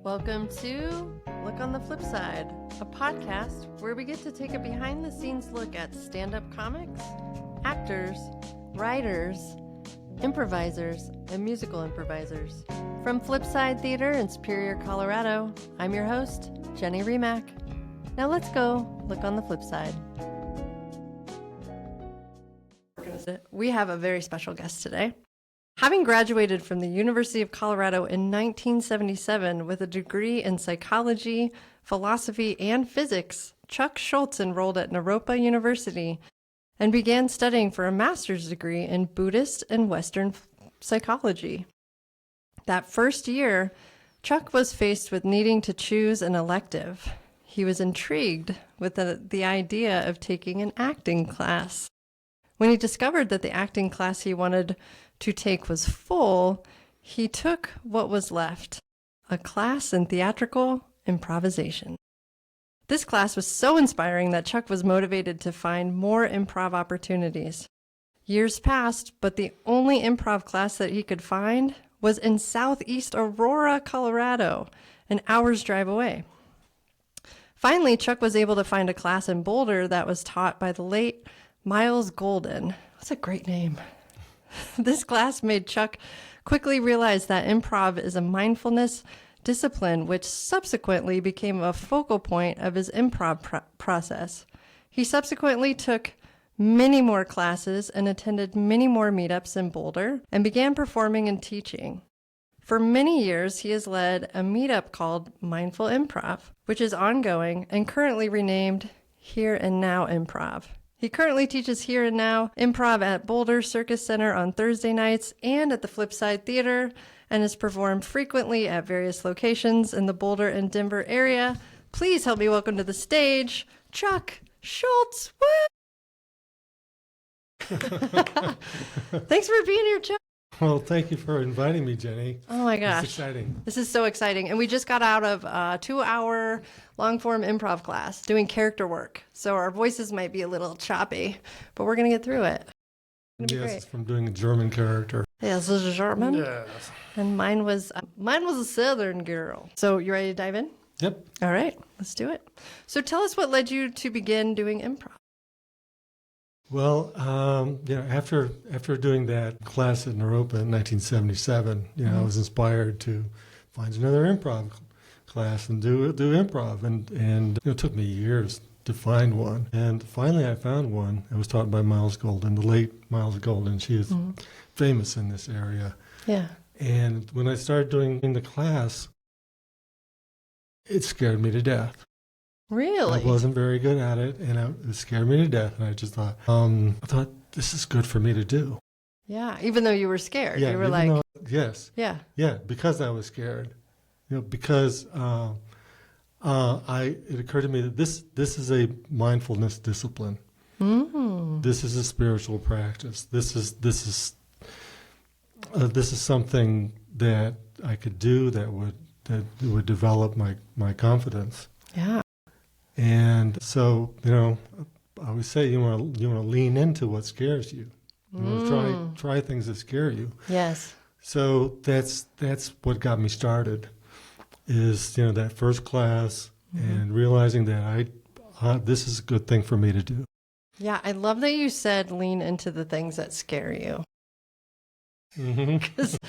Welcome to Look on the Flip Side, a podcast where we get to take a behind-the-scenes look at stand-up comics, actors, writers, improvisers, and musical improvisers. From Flipside Theater in Superior, Colorado, I'm your host, Jenny Remack. Now let's go look on the flip side. We have a very special guest today. Having graduated from the University of Colorado in 1977 with a degree in psychology, philosophy, and physics, Chuck Schultz enrolled at Naropa University and began studying for a master's degree in Buddhist and Western psychology. That first year, Chuck was faced with needing to choose an elective. He was intrigued with the idea of taking an acting class. When he discovered that the acting class he wanted to take was full, he took what was left, a class in theatrical improvisation. This class was so inspiring that Chuck was motivated to find more improv opportunities. Years passed, but the only improv class that he could find was in southeast Aurora, Colorado, an hour's drive away. Finally, Chuck was able to find a class in Boulder that was taught by the late Miles Golden. That's a great name. This class made Chuck quickly realize that improv is a mindfulness discipline, which subsequently became a focal point of his improv process. He subsequently took many more classes and attended many more meetups in Boulder and began performing and teaching. For many years, he has led a meetup called Mindful Improv, which is ongoing and currently renamed Here and Now Improv. He currently teaches Here and Now Improv at Boulder Circus Center on Thursday nights and at the Flipside Theater, and is performed frequently at various locations in the Boulder and Denver area. Please help me welcome to the stage, Chuck Schultz. Woo! Thanks for being here, Chuck. Well, thank you for inviting me, Jenny. Oh my gosh. It's exciting. This is so exciting. And we just got out of a 2-hour long-form improv class doing character work. So our voices might be a little choppy, but we're going to get through it. Yes, it's from doing a German character. Yes, this is German. Yes. And mine was a Southern girl. So you ready to dive in? Yep. All right, let's do it. So tell us what led you to begin doing improv. Well, after doing that class at Naropa in 1977, I was inspired to find another improv class and do improv, and it took me years to find one. And finally, I found one. It was taught by Miles Golden, the late Miles Golden. She is famous in this area. Yeah. And when I started doing the class, it scared me to death. Really? I wasn't very good at it, and it scared me to death. And I just thought, this is good for me to do. Yeah, even though you were scared. Yeah, you were like, yes. Yeah. Yeah, because I was scared. Because it occurred to me that this is a mindfulness discipline. Mm-hmm. This is a spiritual practice. This is something that I could do that would develop my confidence. Yeah. And so, I always say you want to lean into what scares you. You want to try things that scare you. Yes. So that's what got me started. Is that first class and realizing that this is a good thing for me to do. Yeah, I love that you said lean into the things that scare you. Because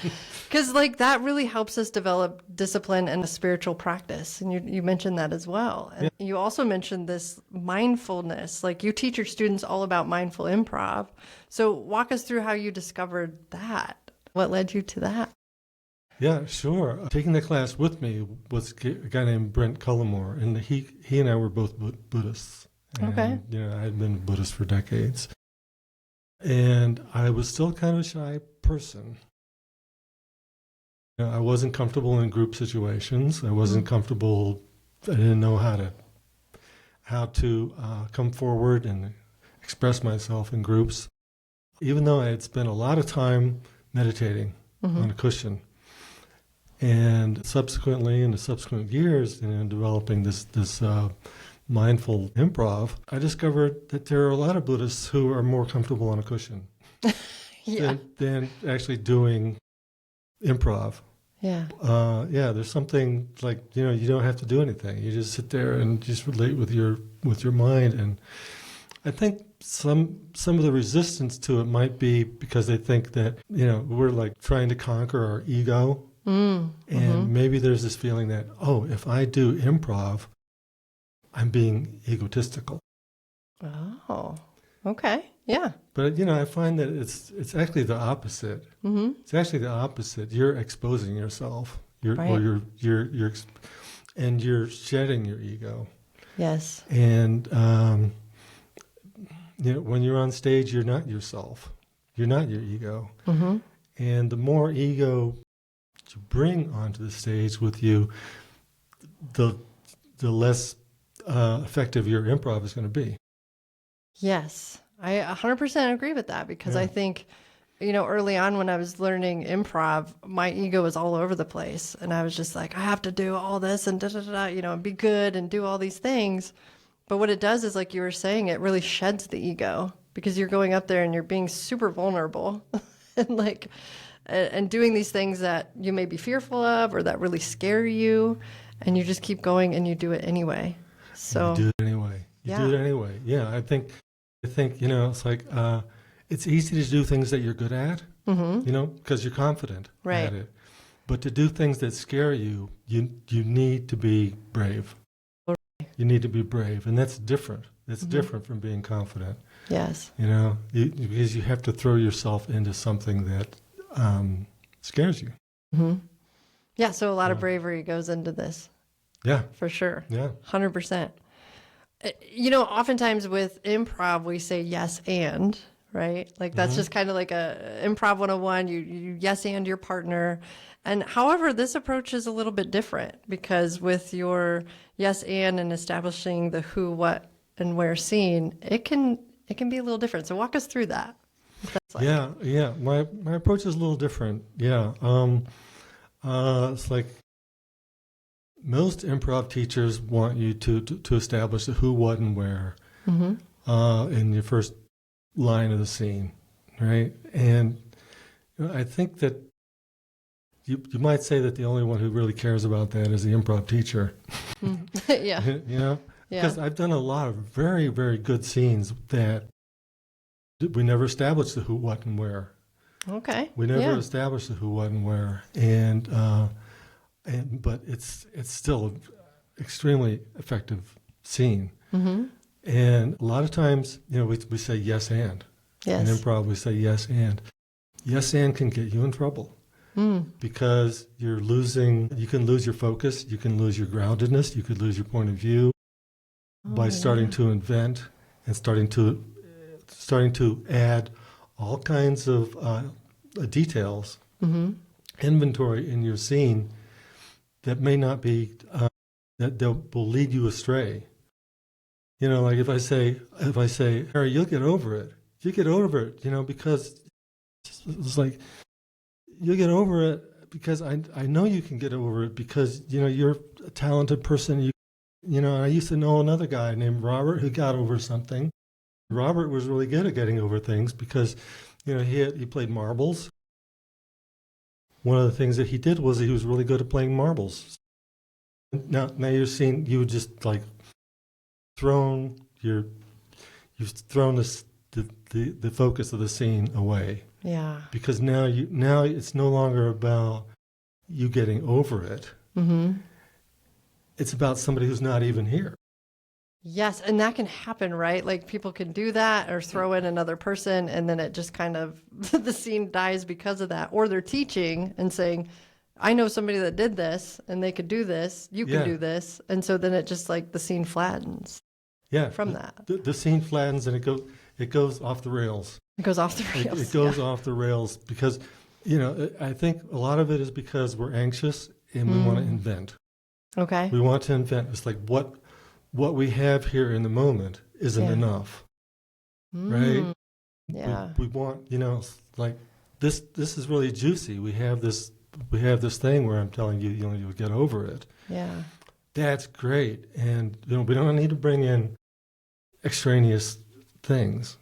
that really helps us develop discipline and a spiritual practice. And you mentioned that as well. And you also mentioned this mindfulness. Like, you teach your students all about mindful improv. So walk us through how you discovered that. What led you to that? Yeah, sure. Taking the class with me was a guy named Brent Cullimore, and he and I were both Buddhists. And, okay. I had been Buddhist for decades. And I was still kind of a shy person. I wasn't comfortable in group situations. I wasn't comfortable. I didn't know how to come forward and express myself in groups. Even though I had spent a lot of time meditating on a cushion. And subsequently, in the subsequent years, developing this mindful improv, I discovered that there are a lot of Buddhists who are more comfortable on a cushion than actually doing improv. Yeah. There's something like, you don't have to do anything. You just sit there and just relate with your mind. And I think some of the resistance to it might be because they think that, we're like trying to conquer our ego. And maybe there's this feeling that, if I do improv, I'm being egotistical. Oh, okay. Yeah. But, I find that it's actually the opposite. It's actually the opposite. You're exposing yourself. Right. And you're shedding your ego. Yes. And, when you're on stage, you're not yourself. You're not your ego. And the more ego you bring onto the stage with you, the less effective your improv is going to be. Yes, I 100% agree with that because I think, early on when I was learning improv, my ego was all over the place. And I was just like, I have to do all this and and be good and do all these things. But what it does is, like you were saying, it really sheds the ego because you're going up there and you're being super vulnerable and doing these things that you may be fearful of or that really scare you. And you just keep going and you do it anyway. So you do it anyway. Do it anyway. Yeah, I think it's like it's easy to do things that you're good at, because you're confident at it. But to do things that scare you, you need to be brave. You need to be brave, and that's different. That's different from being confident. Yes. Because you have to throw yourself into something that scares you. Yeah, so a lot of bravery goes into this. Yeah. For sure. Yeah. 100%. Oftentimes with improv, we say yes and, right? Like that's just kind of like a improv 101. You yes and your partner. And however, this approach is a little bit different because with your yes and establishing the who, what, and where scene, it can be a little different. So walk us through that. Yeah. My approach is a little different. Yeah. It's like most improv teachers want you to establish the who, what, and where in your first line of the scene, right? And I think that you might say that the only one who really cares about that is the improv teacher. Yeah. Because I've done a lot of very, very good scenes that we never established the who, what, and where. Okay. We never established the who, what, and where, but it's still an extremely effective scene. And a lot of times, we say yes and. Yes. In improv, we say yes and. Yes and can get you in trouble because you can lose your focus, you can lose your groundedness, you could lose your point of view by starting to invent and starting to add all kinds of details, inventory in your scene that may not be, that will lead you astray. Like if I say, Harry, you'll get over it. You get over it, because it's like, you'll get over it because I know you can get over it because, you're a talented person. I used to know another guy named Robert who got over something. Robert was really good at getting over things because, he played marbles. One of the things that he did was he was really good at playing marbles. Now you're seeing you just like you've thrown the focus of the scene away. Yeah. Because now it's no longer about you getting over it. It's about somebody who's not even here. Yes, and that can happen, right? Like people can do that or throw in another person and then it just kind of, the scene dies because of that. Or they're teaching and saying, I know somebody that did this and they could do this, you can do this. And so then it just like the scene flattens from that. The scene flattens and it goes off the rails. It goes off the rails. It goes off the rails because, I think a lot of it is because we're anxious and we want to invent. Okay. We want to invent. It's like what we have here in the moment isn't enough, right? Yeah. We want, like this is really juicy. We have this thing where I'm telling you, you'll get over it. Yeah. That's great. And, we don't need to bring in extraneous things,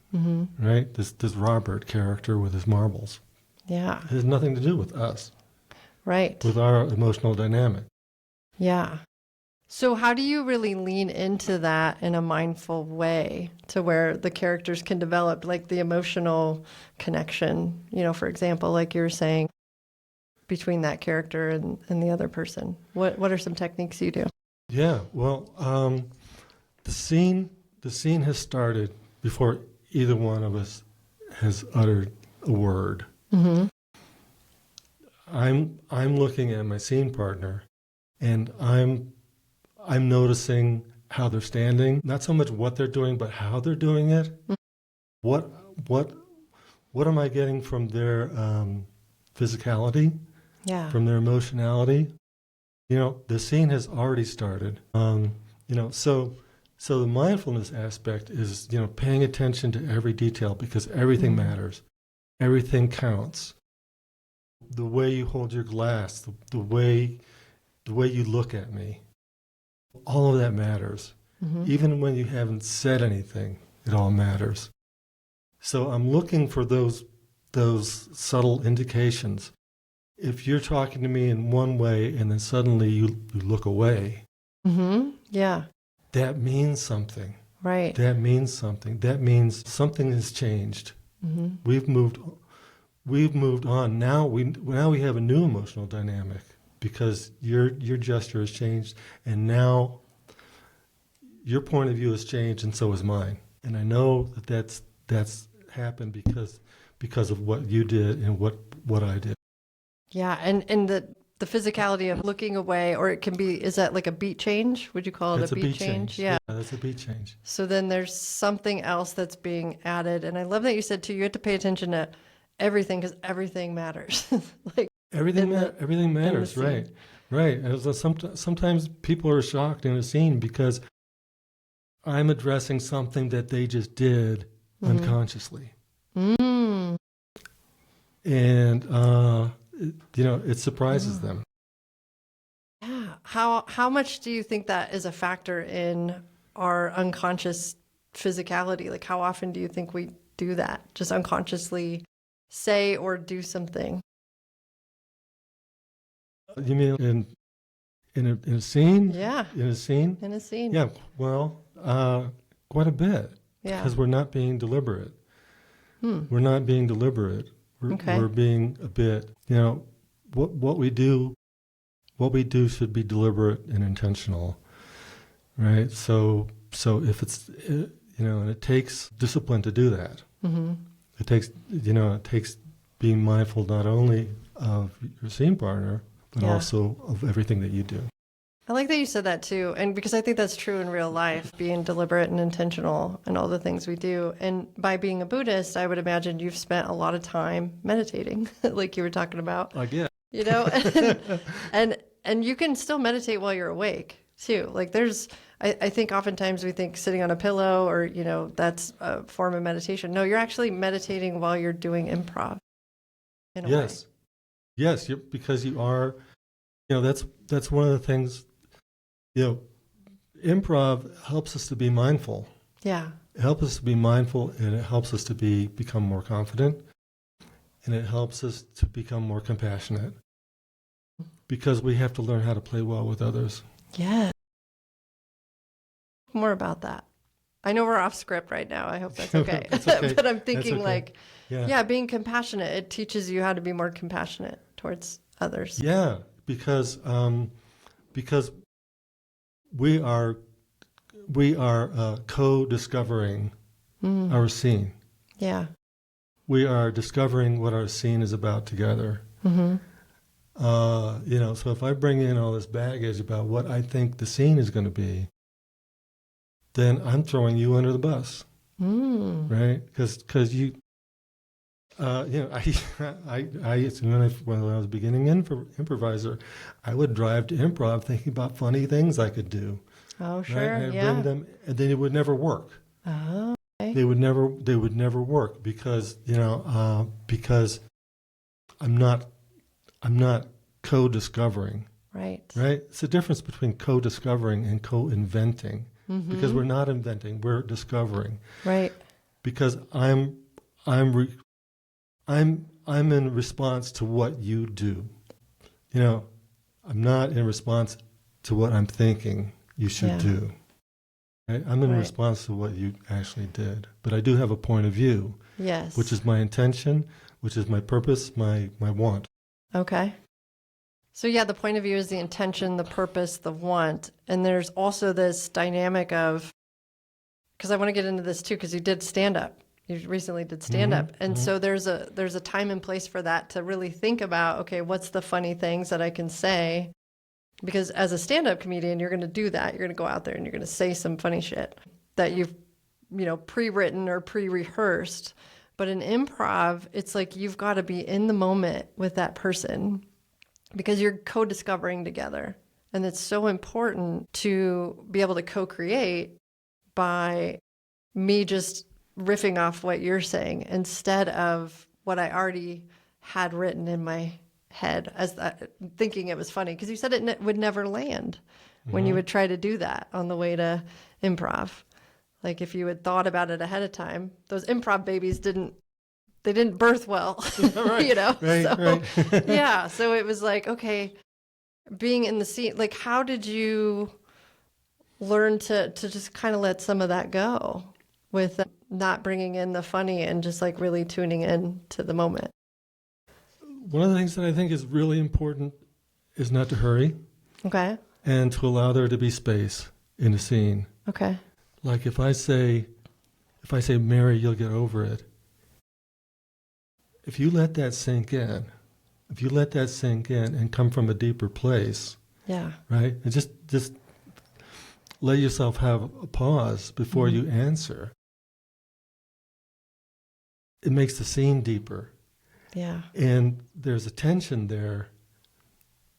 right? This Robert character with his marbles. Yeah. It has nothing to do with us. Right. with our emotional dynamic. Yeah. So how do you really lean into that in a mindful way to where the characters can develop like the emotional connection, for example, like you were saying, between that character and the other person? What are some techniques you do? Yeah, well, the scene has started before either one of us has uttered a word. Mm-hmm. I'm looking at my scene partner, and I'm noticing how they're standing. Not so much what they're doing, but how they're doing it. Mm-hmm. What am I getting from their physicality? Yeah. From their emotionality? The scene has already started. So the mindfulness aspect is, paying attention to every detail because everything matters. Everything counts. The way you hold your glass, the way you look at me, all of that matters. Mm-hmm. Even when you haven't said anything, it all matters. So I'm looking for those subtle indications. If you're talking to me in one way and then suddenly you look away, mm-hmm. Yeah, that means something. Right. That means something. That means something has changed. Mm-hmm. We've moved on. Now we have a new emotional dynamic because your gesture has changed, and now your point of view has changed, and so has mine. And I know that's happened because of what you did and what I did. Yeah, and the physicality of looking away, or it can be, is that like a beat change? Would you call it That's a beat change? Yeah, that's a beat change. So then there's something else that's being added. And I love that you said, too, you have to pay attention to everything because everything matters. Like everything matters, right? Right. Sometimes people are shocked in a scene because I'm addressing something that they just did unconsciously. Mm. And, it surprises them. Yeah. How much do you think that is a factor in our unconscious physicality? Like, how often do you think we do that? Just unconsciously say or do something? You mean in a scene? Yeah. In a scene? In a scene. Yeah. Well, quite a bit. Yeah. Because we're not being deliberate. We're not being deliberate. We're being a bit, what we do should be deliberate and intentional, right? So if it's, and it takes discipline to do that. Mm-hmm. It takes being mindful not only of your scene partner, but also of everything that you do. I like that you said that too. And because I think that's true in real life, being deliberate and intentional in all the things we do. And by being a Buddhist, I would imagine you've spent a lot of time meditating, like you were talking about. I get. And you can still meditate while you're awake too. Like I think oftentimes we think sitting on a pillow or, that's a form of meditation. No, you're actually meditating while you're doing improv in a way. Yes, because you are, that's one of the things, improv helps us to be mindful. Yeah. It helps us to be mindful, and it helps us to become more confident, and it helps us to become more compassionate because we have to learn how to play well with others. Yeah. More about that. I know we're off script right now. I hope that's okay. That's okay. But I'm thinking okay. Being compassionate, it teaches you how to be more compassionate towards others. Yeah, because we are co-discovering our scene. Yeah. We are discovering what our scene is about together. Mm-hmm. So if I bring in all this baggage about what I think the scene is going to be, then I'm throwing you under the bus, right? Because you, when I was beginning improviser, I would drive to improv thinking about funny things I could do. Oh, sure, right? And I'd bring them, and then it would never work. Oh, okay. They would never work because I'm not co-discovering. Right. Right. It's the difference between co-discovering and co-inventing. Mm-hmm. Because we're not inventing, we're discovering. Right. Because I'm in response to what you do. I'm not in response to what I'm thinking you should do. Right? I'm in response to what you actually did. But I do have a point of view. Yes. Which is my intention, which is my purpose, my want. Okay. So the point of view is the intention, the purpose, the want. And there's also this dynamic of, because I want to get into this too, because you did stand up. You recently did stand up. And so there's a time and place for that to really think about, okay, what's the funny things that I can say? Because as a stand-up comedian, you're going to do that. You're going to go out there and you're going to say some funny shit that you've, pre-written or pre-rehearsed. But in improv, it's like you've got to be in the moment with that person because you're co-discovering together. And it's so important to be able to co-create by me just riffing off what you're saying instead of what I already had written in my head as thinking it was funny. Because you said it would never land when you would try to do that on the way to improv. Like if you had thought about it ahead of time, those improv babies didn't birth well, Right. Yeah. So it was like, okay, being in the scene, like how did you learn to just kind of let some of that go with not bringing in the funny and just like really tuning in to the moment? One of the things that I think is really important is not to hurry. Okay. And to allow there to be space in a scene. Okay. Like if I say, Mary, you'll get over it. If you let that sink in, and come from a deeper place, right? And just let yourself have a pause before you answer. It makes the scene deeper. Yeah. And there's a tension there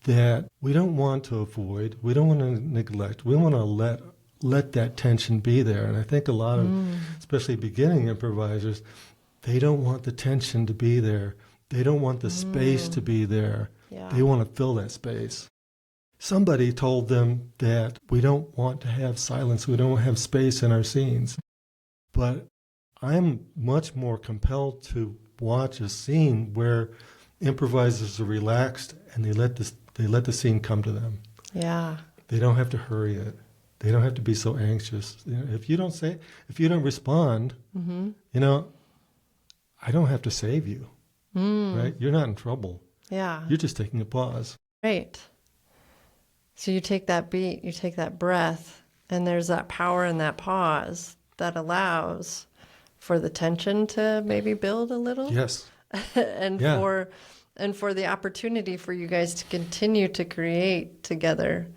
that we don't want to avoid, we don't want to neglect, we want to let that tension be there. And I think a lot of, especially beginning improvisers, they don't want the tension to be there. They don't want the space to be there. Yeah. They want to fill that space. Somebody told them that we don't want to have silence, we don't have space in our scenes. But I'm much more compelled to watch a scene where improvisers are relaxed and they let the scene come to them. Yeah. They don't have to hurry it. They don't have to be so anxious. If you don't respond, I don't have to save you, right? You're not in trouble. Yeah. You're just taking a pause. Right. So you take that beat, you take that breath, and there's that power in that pause that allows for the tension to maybe build a little. Yes. and for the opportunity for you guys to continue to create together.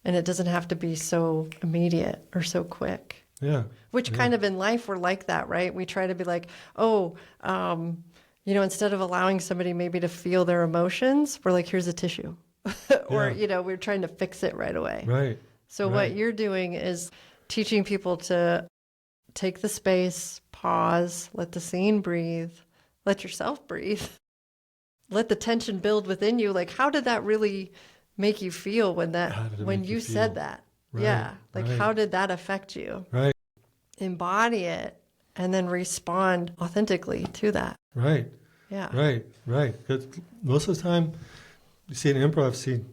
And it doesn't have to be so immediate or so quick. Yeah. Which kind of in life we're like that, right? We try to be like, instead of allowing somebody maybe to feel their emotions, we're like, here's a tissue. Or, we're trying to fix it right away. Right. So what you're doing is teaching people to take the space, pause, let the scene breathe, let yourself breathe, let the tension build within you. Like, how did that really make you feel when you said that? Right, yeah. Like, how did that affect you? Right. Embody it and then respond authentically to that. Right. Yeah. Right. Because most of the time, you see in improv scene,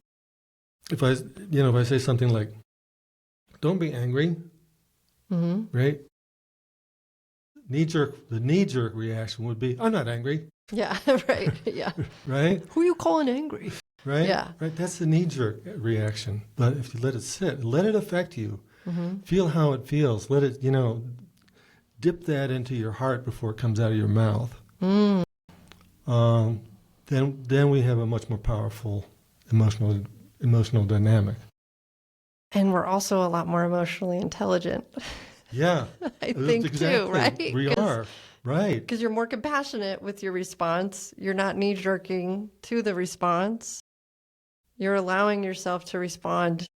if I say something like, don't be angry, right? The knee-jerk reaction would be, I'm not angry. Yeah, right, yeah. Right? Who are you calling angry? Right? Yeah. Right, that's the knee-jerk reaction. But if you let it sit, let it affect you, feel how it feels, let it, dip that into your heart before it comes out of your mouth. Then we have a much more powerful emotional dynamic. And we're also a lot more emotionally intelligent. Yeah. I think exactly. too, right? We are, right. Because you're more compassionate with your response. You're not knee-jerking to the response. You're allowing yourself to respond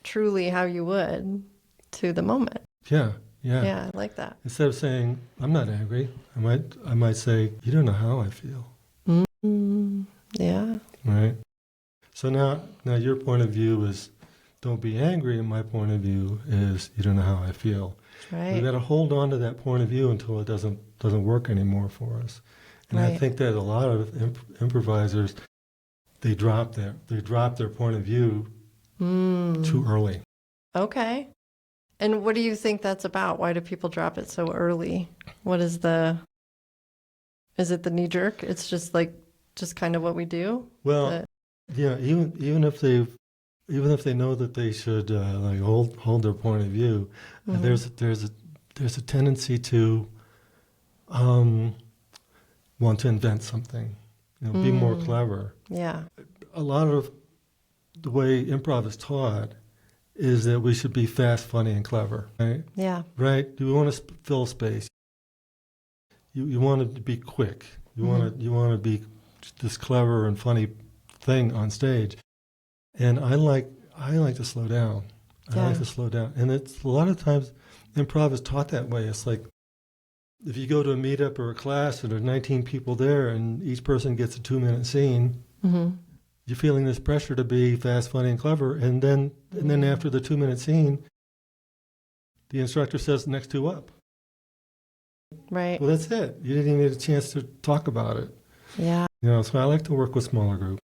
truly how you would to the moment. Yeah. Yeah, I like that. Instead of saying, I'm not angry, I might say, you don't know how I feel. Yeah. Right? So now your point of view is, don't be angry, and my point of view is, you don't know how I feel. Right. We've got to hold on to that point of view until it doesn't work anymore for us. And I think that a lot of improvisers, they drop their point of view too early. Okay. And what do you think that's about? Why do people drop it so early? Is it the knee jerk? It's just kind of what we do? Well, yeah, even if they know that they should like hold their point of view, there's a tendency to want to invent something, be more clever. Yeah. A lot of the way improv is taught is that we should be fast, funny, and clever, right? Yeah. Right? You want to fill space. You want it to be quick. You want to be this clever and funny thing on stage. And I like to slow down. I like to slow down. And it's a lot of times improv is taught that way. It's like if you go to a meetup or a class and there's 19 people there and each person gets a 2-minute scene, you're feeling this pressure to be fast, funny, and clever. And then after the 2-minute scene, the instructor says next two up. Right. Well, that's it. You didn't even get a chance to talk about it. Yeah. So I like to work with smaller groups.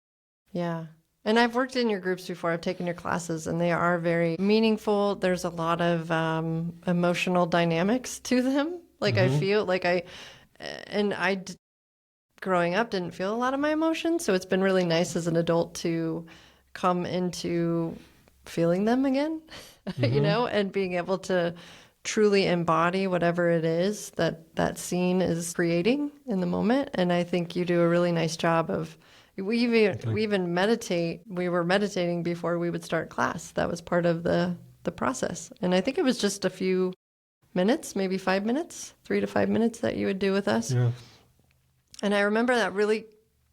Yeah. And I've worked in your groups before. I've taken your classes, and they are very meaningful. There's a lot of emotional dynamics to them. I feel growing up, didn't feel a lot of my emotions. So it's been really nice as an adult to come into feeling them again, and being able to truly embody whatever it is that scene is creating in the moment. And I think you do a really nice job of, we even meditate. We were meditating before we would start class. That was part of the process. And I think it was just a few minutes, maybe 5 minutes, 3 to 5 minutes that you would do with us. Yeah. And I remember that really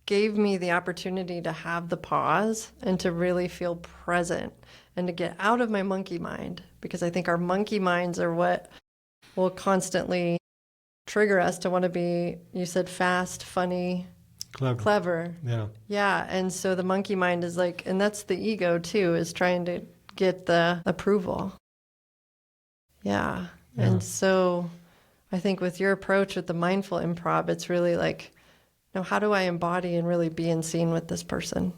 gave me the opportunity to have the pause and to really feel present and to get out of my monkey mind, because I think our monkey minds are what will constantly trigger us to want to be, you said, fast, funny, clever. Yeah. Yeah. And so the monkey mind is and that's the ego too, is trying to get the approval. Yeah. And so I think with your approach with the mindful improv, it's really how do I embody and really be in scene with this person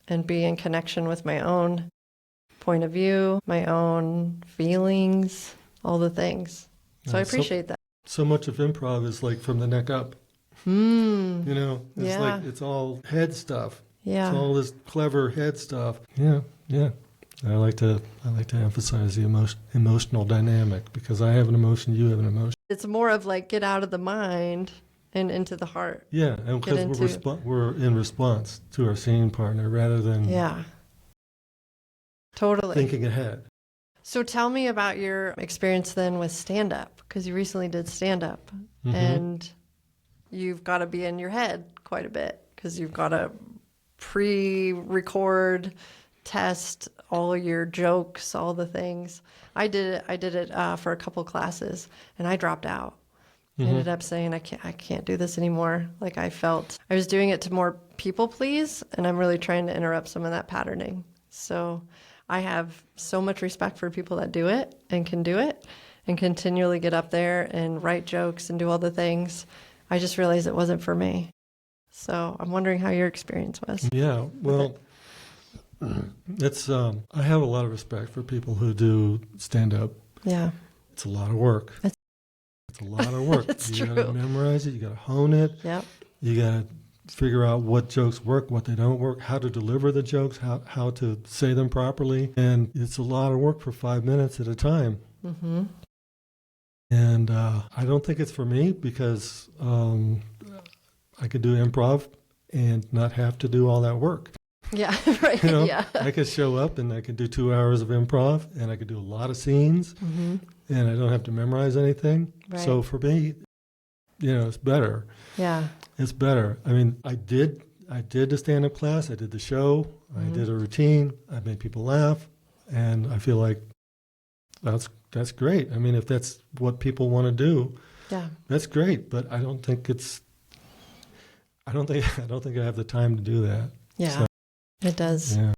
and be in connection with my own point of view, my own feelings, all the things. So I appreciate that. So much of improv is from the neck up. It's it's all head stuff. Yeah. It's all this clever head stuff. Yeah. Yeah. I like to emphasize the emotional dynamic, because I have an emotion, you have an emotion. It's more of get out of the mind and into the heart. Yeah, and because we're in response to our scene partner rather than totally thinking ahead. So tell me about your experience then with stand-up, because you recently did stand-up, and you've got to be in your head quite a bit, because you've got to pre-record, test all your jokes, all the things. I did it for a couple classes, and I dropped out. I ended up saying, I can't do this anymore. I felt I was doing it to more people please, and I'm really trying to interrupt some of that patterning. So I have so much respect for people that do it and can do it and continually get up there and write jokes and do all the things. I just realized it wasn't for me. So I'm wondering how your experience was. Yeah, well, it's I have a lot of respect for people who do stand-up. Yeah. It's a lot of work. It's a lot of work. It's you true. got to memorize it. You got to hone it. Yep. You got to figure out what jokes work, what they don't work, how to deliver the jokes, how to say them properly. And it's a lot of work for 5 minutes at a time. And I don't think it's for me, because I could do improv and not have to do all that work. Yeah, right. Yeah. I could show up and I could do 2 hours of improv, and I could do a lot of scenes, and I don't have to memorize anything. Right. So for me, it's better. Yeah. It's better. I mean, I did the stand-up class, I did the show, I did a routine, I made people laugh, and I feel like that's great. I mean, if that's what people want to do, that's great. But I don't think I have the time to do that. Yeah. So, it does. Yeah.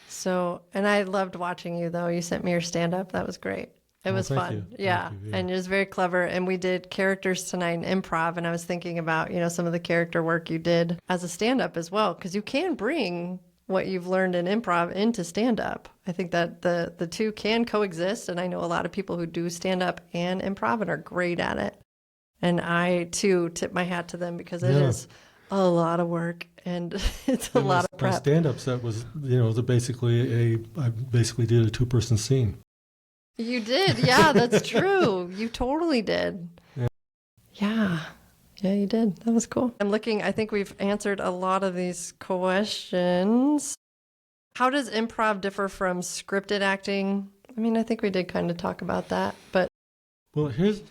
So, and I loved watching you, though. You sent me your stand-up. That was great. It was thank fun. you. Yeah. Thank you, yeah. And it was very clever. And we did characters tonight in improv. And I was thinking about, some of the character work you did as a stand-up as well, because you can bring what you've learned in improv into stand-up. I think that the two can coexist. And I know a lot of people who do stand-up and improv and are great at it. And I, too, tip my hat to them because it is a lot of work and it's a lot of prep. My stand-up set was, I basically did a 2-person scene. You did. Yeah, that's true. You totally did. Yeah. Yeah, you did. That was cool. I think we've answered a lot of these questions. How does improv differ from scripted acting? I mean, I think we did kind of talk about that, but. Well, here's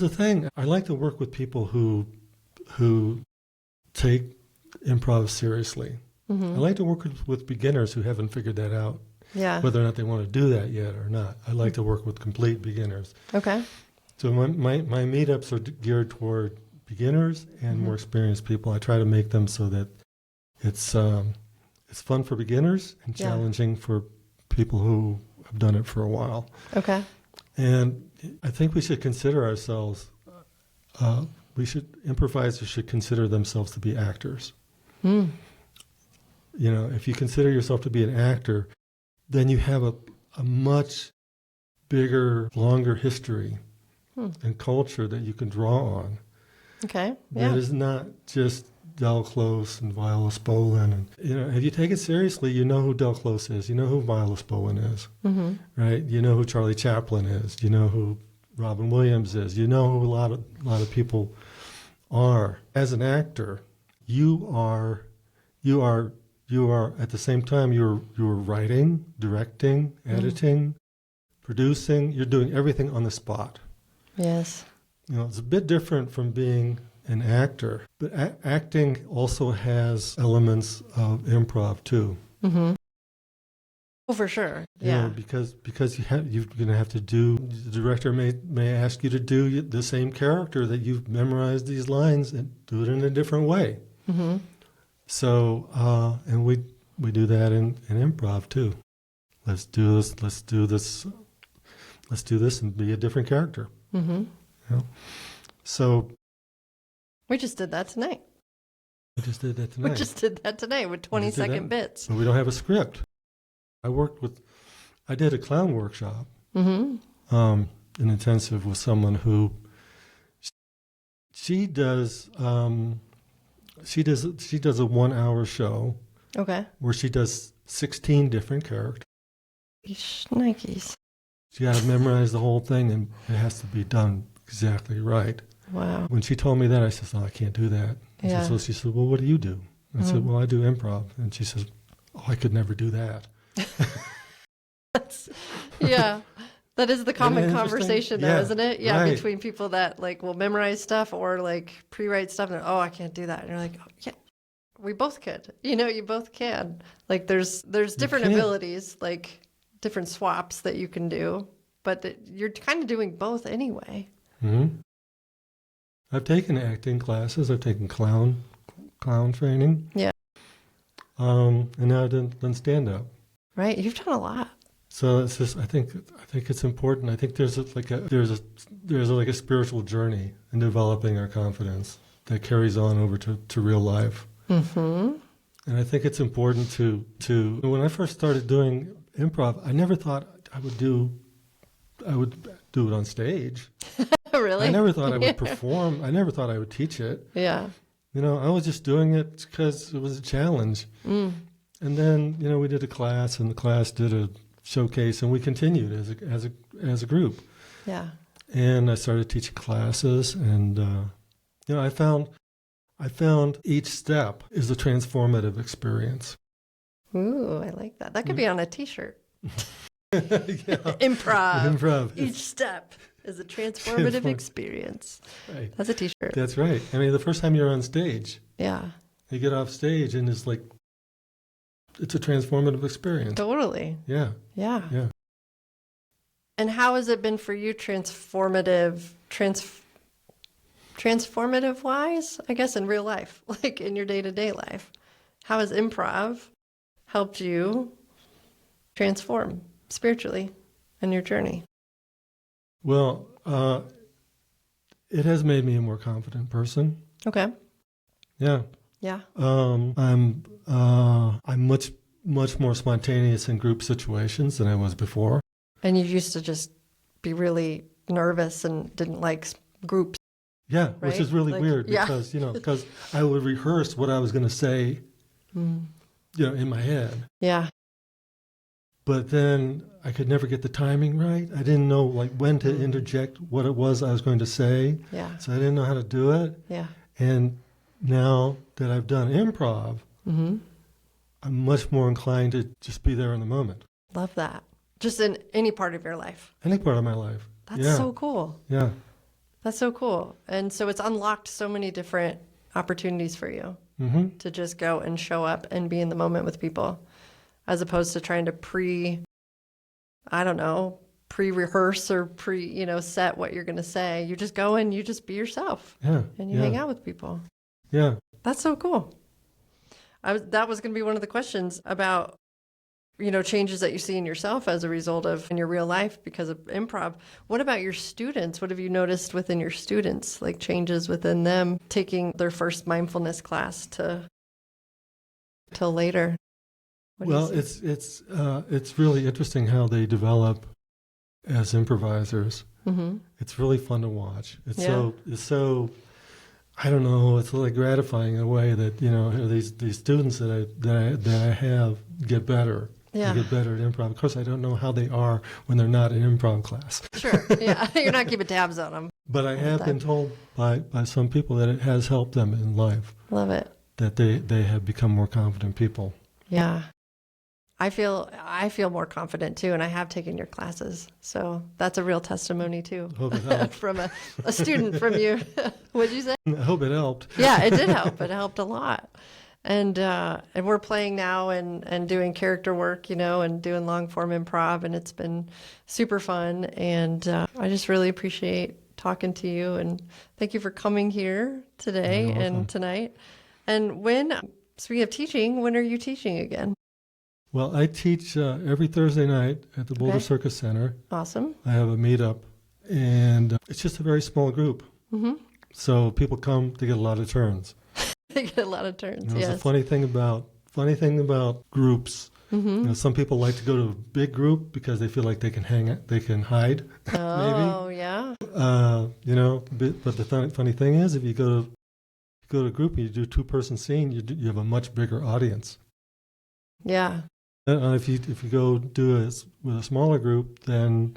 the thing. I like to work with people who take improv seriously. Mm-hmm. I like to work with beginners who haven't figured that out. Yeah. Whether or not they want to do that yet or not. I like to work with complete beginners. Okay. So my meetups are geared toward beginners and more experienced people. I try to make them so that it's fun for beginners and challenging for people who have done it for a while. Okay. And I think we should consider ourselves, improvisers should consider themselves to be actors. Mm. If you consider yourself to be an actor, then you have a much bigger, longer history and culture that you can draw on. Okay. Yeah. That is not just Del Close and Viola Spolin. And, if you take it seriously, you know who Del Close is. You know who Viola Spolin is, right? You know who Charlie Chaplin is. You know who Robin Williams is. You know who a lot of people are. As an actor, you are at the same time you're writing, directing, editing, producing. You're doing everything on the spot. Yes. It's a bit different from being an actor, but acting also has elements of improv too. Mm-hmm. Oh, for sure. Yeah. Because you're going to have to do. The director may ask you to do the same character that you've memorized these lines and do it in a different way. Mm-hmm. So, and we do that in improv too. Let's do this and be a different character. Mm-hmm. So. We just did that tonight. We just did that tonight with 20-second bits. But we don't have a script. I did a clown workshop, an intensive with someone who, she does a 1-hour show. Okay. Where she does 16 different characters. Shnikes. She got to memorize the whole thing, and it has to be done exactly right. Wow. When she told me that, I said, "No, I can't do that." So she said, "Well, what do you do?" I said, "Well, I do improv." And she says, "Oh, I could never do that." That is the common conversation, though, isn't it? Yeah, right. Between people that will memorize stuff or pre-write stuff. And I can't do that. And you're like, oh, yeah, we both could. You both can. There's different abilities, different swaps that you can do, but you're kind of doing both anyway. Mm-hmm. I've taken acting classes. I've taken clown training. Yeah. And now I've done stand-up. Right. You've done a lot. So it's just, I think it's important. I think there's a spiritual journey in developing our confidence that carries on over to real life. Mm-hmm. And I think it's important to when I first started doing improv, I never thought I would do it on stage. Really? I never thought I would perform. I never thought I would teach it. Yeah. I was just doing it because it was a challenge. Mm. And then, we did a class, and the class did a showcase, and we continued as a group. Yeah. And I started teaching classes, and I found each step is a transformative experience. Ooh, I like that. That could be on a T-shirt. Improv. Each step is a transformative experience. Right. That's a T-shirt. That's right. I mean, the first time you're on stage. Yeah. You get off stage, and it's it's a transformative experience. Totally. Yeah. Yeah. Yeah. And how has it been for you transformative wise, I guess, in real life, in your day-to-day life? How has improv helped you transform spiritually? in your journey? Well, it has made me a more confident person. Okay. Yeah. Yeah. I'm much more spontaneous in group situations than I was before. And you used to just be really nervous and didn't like groups. Yeah, right? which is really weird yeah. because, because I would rehearse what I was going to say, in my head. Yeah. But then I could never get the timing right. I didn't know when to interject what it was I was going to say. Yeah. So I didn't know how to do it. Yeah. And now that I've done improv, I'm much more inclined to just be there in the moment. Love that. Just in any part of your life. Any part of my life. That's so cool. Yeah. That's so cool. And so it's unlocked so many different opportunities for you to just go and show up and be in the moment with people, as opposed to trying to pre-rehearse or set what you're going to say. You just go and you just be yourself. Yeah. And you hang out with people. Yeah. That's so cool. That was going to be one of the questions about, changes that you see in yourself as a result of in your real life because of improv. What about your students? What have you noticed within your students, like changes within them taking their first mindfulness class till later? Well, it's really interesting how they develop as improvisers. It's really fun to watch. It's so I don't know. It's really gratifying in a way that these students that I have get better. Yeah. They get better at improv. Of course, I don't know how they are when they're not in improv class. Sure. Yeah, you're not keeping tabs on them. But I have been told by some people that it has helped them in life. Love it. That they have become more confident people. Yeah. I feel more confident too, and I have taken your classes. So that's a real testimony too. Hope it helped. From a student from you. What'd you say? I hope it helped. Yeah, it did help. It helped a lot. And we're playing now and doing character work, and doing long form improv, and it's been super fun. And I just really appreciate talking to you, and thank you for coming here today and tonight. And speaking of teaching, when are you teaching again? Well, I teach every Thursday night at the Boulder Circus Center. Awesome. I have a meetup, and it's just a very small group. So people come to get a lot of turns. They get a lot of turns. It's a funny thing about groups. Some people like to go to a big group because they feel like they can hide. Oh, maybe. Yeah. But the funny thing is, if you go to a group and you do a 2-person scene, you have a much bigger audience. Yeah. If you go do it with a smaller group, then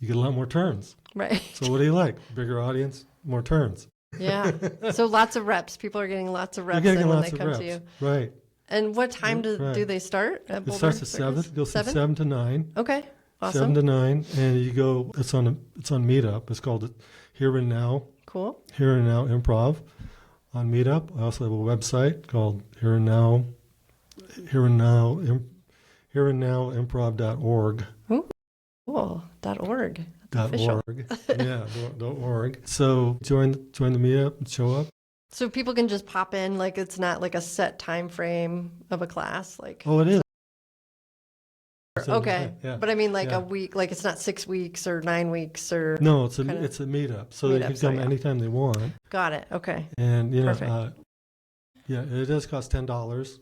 you get a lot more turns. Right. So what do you like? Bigger audience, more turns. Yeah. So lots of reps. People are getting lots of reps when they come to you. Right. And what time do they start at Boulder? It starts at 7. It goes from 7 to 9. Okay. Awesome. 7 to 9, and you go. It's on Meetup. It's called Here and Now. Cool. Here and Now Improv on Meetup. I also have a website called Here and Now Improv.org. Ooh, cool. .org. .org. Yeah, .org. So join the meetup and show up. So people can just pop in, like it's not like a set time frame of a class, like. Oh, it is. Okay, yeah. But I mean, like a week, like it's not 6 weeks or 9 weeks or. No, it's a meetup, so they can come anytime they want. Got it. Okay. And perfect. It does cost $10.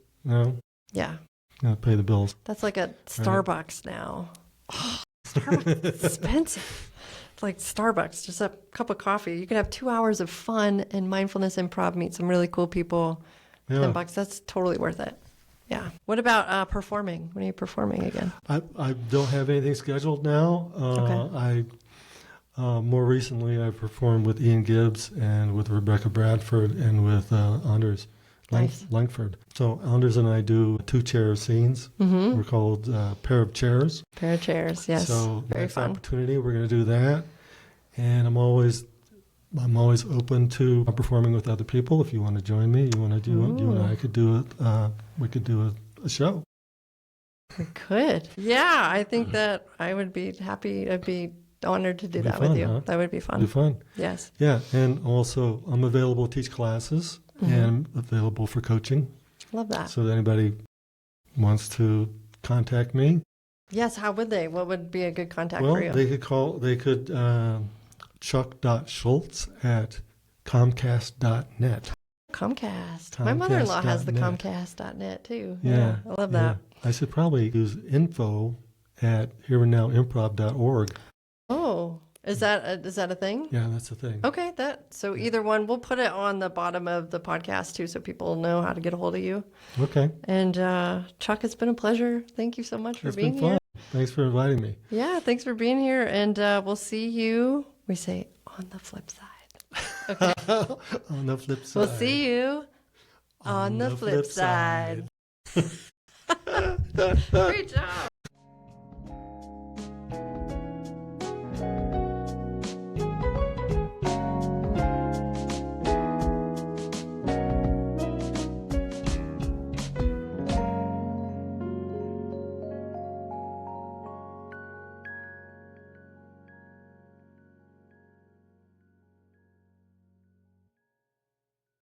Yeah. Pay the bills. That's like a Starbucks now. Oh, Starbucks is expensive. It's like Starbucks, just a cup of coffee. You can have 2 hours of fun and mindfulness improv, meet some really cool people. Yeah. $10, that's totally worth it. Yeah. What about performing? When are you performing again? I don't have anything scheduled now. Okay. More recently, I performed with Ian Gibbs and with Rebecca Bradford and with Anders Langford. So Anders and I do 2-chair scenes. We're called Pair of Chairs. Pair of Chairs, yes. So very next fun. Opportunity, we're going to do that. And I'm always open to performing with other people. If you want to join me, you and I could do it. We could do a show. We could. Yeah, I think that I would be happy. I'd be honored to do that with you. Huh? That would be fun. It'd be fun. Yes. Yeah, and also I'm available to teach classes and available for coaching. Love that. So if anybody wants to contact me, Yes, how would they? What would be a good contact Well, for you? they could chuck.schultz@comcast.net. Comcast. My mother-in-law has the Comcast.net. Comcast.net too. Yeah, I love that. I should probably use info@hereandnowimprov.org. Oh, is that a thing? Yeah, that's the thing. Okay, so either one, we'll put it on the bottom of the podcast too, so people know how to get a hold of you. Okay. And Chuck, it's been a pleasure. Thank you so much for It's being been fun. here. Thanks for inviting me. Yeah, thanks for being here, and we'll see you. We say on the flip side. Okay, On the flip side. we'll see you on the flip side. Great job.